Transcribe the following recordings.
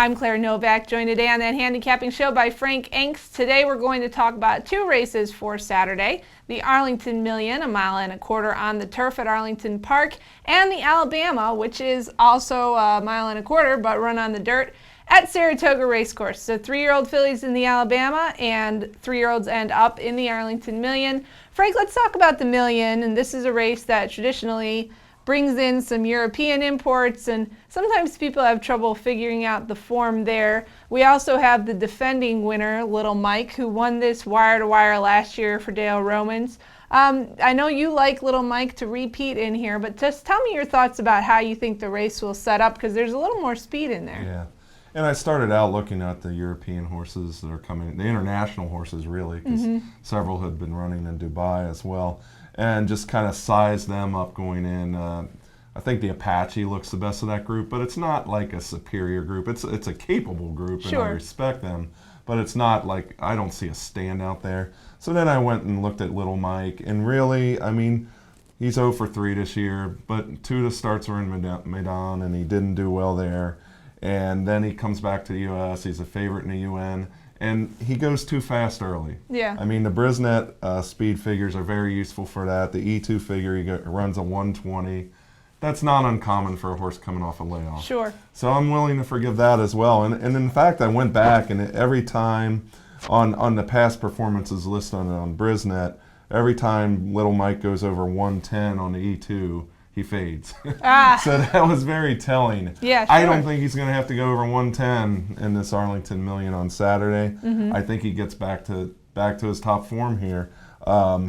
I'm Claire Novak, joined today on that handicapping show by Frank Angst. Today we're going to talk about two races for Saturday, the Arlington Million, 1.25 miles on the turf at Arlington Park, and the Alabama, which is also 1.25 miles but run on the dirt at Saratoga Racecourse. So 3-year-old fillies in the Alabama and 3-year-olds end up in the Arlington Million. Frank, let's talk about the Million, and this is a race that traditionally brings in some European imports, and sometimes people have trouble figuring out the form there. We also have the defending winner, Little Mike, who won this wire-to-wire last year for Dale Romans. I know you like Little Mike to repeat in here, but just tell me your thoughts about how you think the race will set up, because there's a little more speed in there. Yeah, and I started out looking at the European horses that are coming, the international horses really, because several had been running in Dubai as well, and just kind of size them up going in. I think the Apache looks the best of that group, but it's not like a superior group. It's a capable group, and I respect them, but it's not like, I don't see a standout there. So then I went and looked at Little Mike, and really, I mean, he's 0 for 3 this year, but 2 of the starts were in Medan, and he didn't do well there. And then he comes back to the U.S., he's a favorite in the UN, and he goes too fast early. Yeah. I mean, the Brisnet speed figures are very useful for that. The E2 figure, he runs a 120. That's not uncommon for a horse coming off a layoff. Sure. So I'm willing to forgive that as well. And in fact, I went back, and every time on the past performances listed on Brisnet, every time Little Mike goes over 110 on the E2, he fades. So that was very telling. Yeah, sure. I don't think he's going to have to go over 110 in this Arlington Million on Saturday. I think he gets back to his top form here.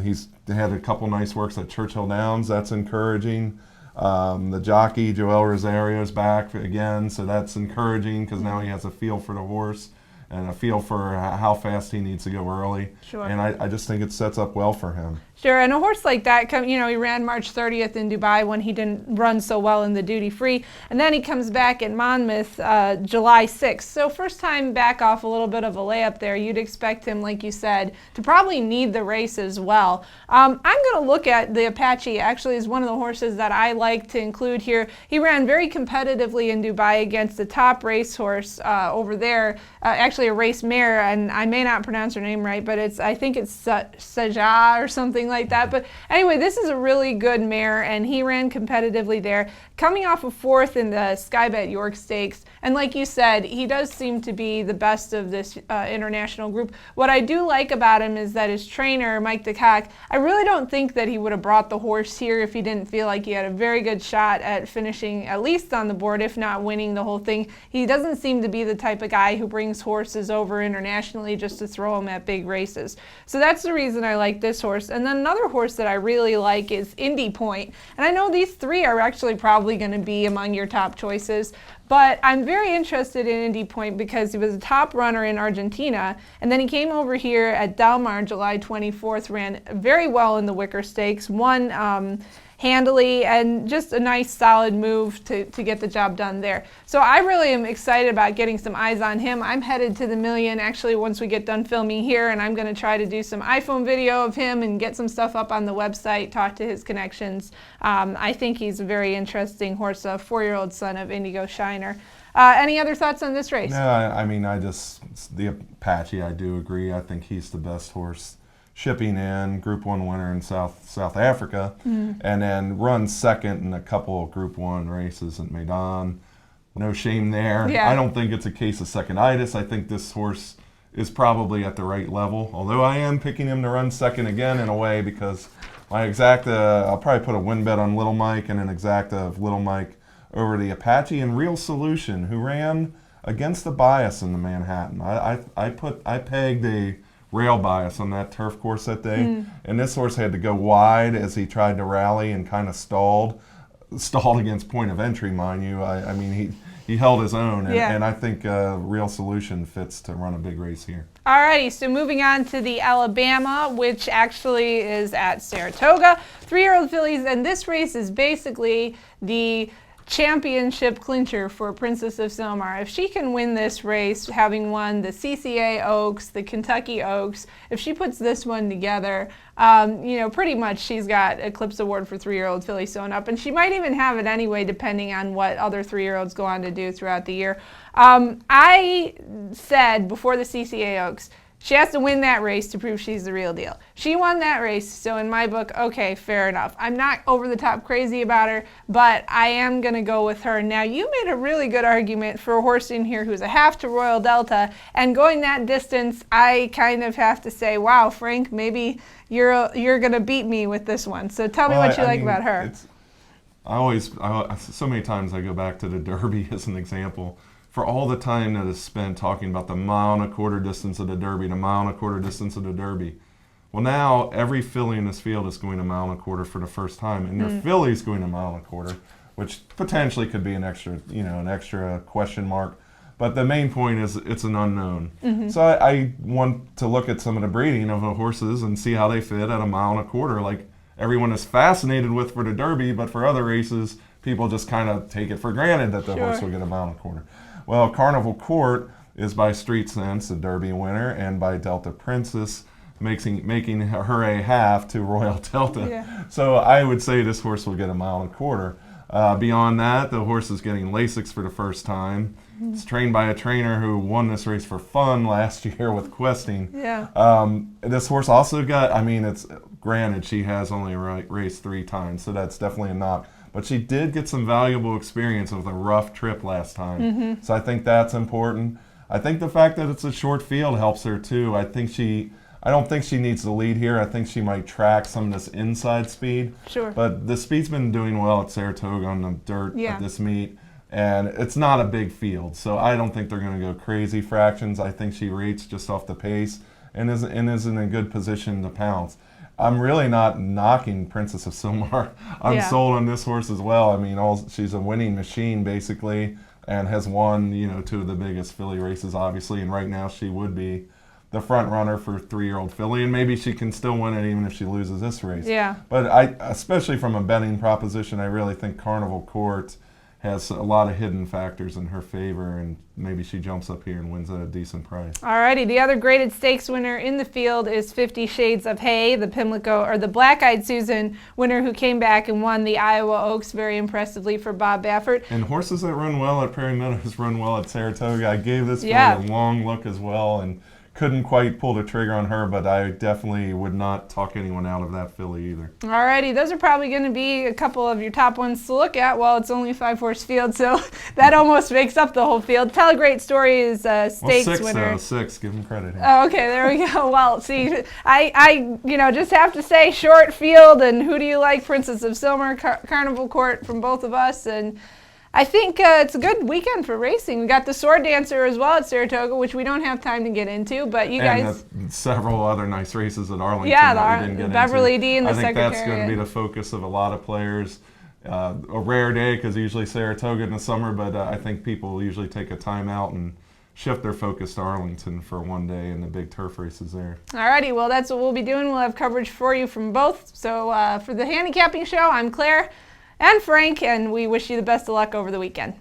He's had a couple nice works at Churchill Downs. That's encouraging. The jockey, Joel Rosario's back again, so that's encouraging because now he has a feel for the horse and a feel for how fast he needs to go early. Sure. And I just think it sets up well for him. Sure, and a horse like that, you know, he ran March 30th in Dubai when he didn't run so well in the duty-free, and then he comes back at Monmouth July 6th. So first time back off a little bit of a layup there, you'd expect him, like you said, to probably need the race as well. I'm going to look at the Apache, actually, as one of the horses that I like to include here. He ran very competitively in Dubai against the top racehorse over there, actually a race mare, and I may not pronounce her name right, but I think it's Saja or something like that. But anyway, this is a really good mare, and he ran competitively there, coming off of 4th in the Sky Bet York Stakes. And like you said, he does seem to be the best of this international group. What I do like about him is that his trainer, Mike DeCock, I really don't think that he would have brought the horse here if he didn't feel like he had a very good shot at finishing at least on the board, if not winning the whole thing. He doesn't seem to be the type of guy who brings horses over internationally just to throw them at big races. So that's the reason I like this horse. And then another horse that I really like is Indy Point. And I know these three are actually probably going to be among your top choices, but I'm very interested in Indy Point because he was a top runner in Argentina, and then he came over here at Del Mar July 24th, ran very well in the Wicker Stakes, won handily, and just a nice solid move to get the job done there. So I really am excited about getting some eyes on him. I'm headed to the Million actually once we get done filming here, and I'm going to try to do some iPhone video of him and get some stuff up on the website, talk to his connections. I think he's a very interesting horse, a 4-year-old son of Indigo Shiner. Any other thoughts on this race? No, I mean, the Apache, I do agree. I think he's the best horse shipping in, Group 1 winner in South Africa, and then run second in a couple of Group 1 races at Medan. No shame there. Yeah. I don't think it's a case of seconditis. I think this horse is probably at the right level, although I am picking him to run second again in a way because my exacta, I'll probably put a win bet on Little Mike and an exacta of Little Mike over the Apache and Real Solution, who ran against the bias in the Manhattan. I pegged a rail bias on that turf course that day, and this horse had to go wide as he tried to rally and kind of stalled against point of entry, mind you. I mean, he held his own, and I think Real Solution fits to run a big race here. Alrighty, so moving on to the Alabama, which actually is at Saratoga. 3-year-old fillies, and this race is basically the championship clincher for Princess of Sylmar. If she can win this race, having won the CCA Oaks, the Kentucky Oaks, if she puts this one together, pretty much she's got Eclipse Award for 3-year-old filly sewn up, and she might even have it anyway, depending on what other 3-year-olds go on to do throughout the year. I said before the CCA Oaks, she has to win that race to prove she's the real deal. She won that race, so in my book, okay, fair enough. I'm not over the top crazy about her, but I am going to go with her. Now, you made a really good argument for a horse in here who's a half to Royal Delta, and going that distance, I kind of have to say, wow, Frank, maybe you're going to beat me with this one. So tell me what you like about her. So many times I go back to the Derby as an example. For all the time that is spent talking about the 1.25 mile distance of the Derby, the 1.25 mile distance of the Derby. Well, now every filly in this field is going 1.25 miles for the first time, and their filly's going 1.25 miles, which potentially could be an extra question mark. But the main point is it's an unknown. So I want to look at some of the breeding of the horses and see how they fit at 1.25 miles, like everyone is fascinated with for the Derby, but for other races, people just kind of take it for granted that the horse will get 1.25 miles. Well, Carnival Court is by Street Sense, the Derby winner, and by Delta Princess, making her a half to Royal Delta. Yeah. So I would say this horse will get 1.25 miles. Beyond that, the horse is getting Lasix for the first time. It's trained by a trainer who won this race for fun last year with questing. Yeah. This horse also got, it's granted she has only raced 3 times, so that's definitely a knock. But she did get some valuable experience with a rough trip last time. So I think that's important. I think the fact that it's a short field helps her too. I don't think she needs the lead here. I think she might track some of this inside speed. Sure. But the speed's been doing well at Saratoga on the dirt at this meet. And it's not a big field. So I don't think they're going to go crazy fractions. I think she rates just off the pace and is in a good position to pounce. I'm really not knocking Princess of Sylmar. I'm sold on this horse as well. She's a winning machine basically, and has won 2 of the biggest filly races obviously, and right now she would be the front runner for 3-year-old filly, and maybe she can still win it even if she loses this race. Yeah. But especially from a betting proposition, I really think Carnival Court has a lot of hidden factors in her favor, and maybe she jumps up here and wins at a decent price. Alrighty, the other graded stakes winner in the field is 50 Shades of Hay, the Pimlico, or the Black-Eyed Susan winner who came back and won the Iowa Oaks very impressively for Bob Baffert. And horses that run well at Prairie Meadows run well at Saratoga. I gave this filly a long look as well, and couldn't quite pull the trigger on her, but I definitely would not talk anyone out of that filly either. Alrighty, those are probably going to be a couple of your top ones to look at. Well, it's only a 5-horse field, so that almost makes up the whole field. Tell a Great Story is stakes winner. 6, give him credit here. Oh, okay, there we go. Well, see, I just have to say short field, and who do you like? Princess of Sylmar, Carnival Court from both of us, and I think it's a good weekend for racing. We got the Sword Dancer as well at Saratoga, which we don't have time to get into, but you guys... And several other nice races at Arlington that we didn't get Beverly into. D and the Secretariat. I think that's going to be the Secretariat. focus of a lot of players. A rare day because usually Saratoga in the summer, but I think people usually take a time out and shift their focus to Arlington for one day and the big turf races there. Alrighty, well that's what we'll be doing. We'll have coverage for you from both. So for the Handicapping Show, I'm Claire and Frank, and we wish you the best of luck over the weekend.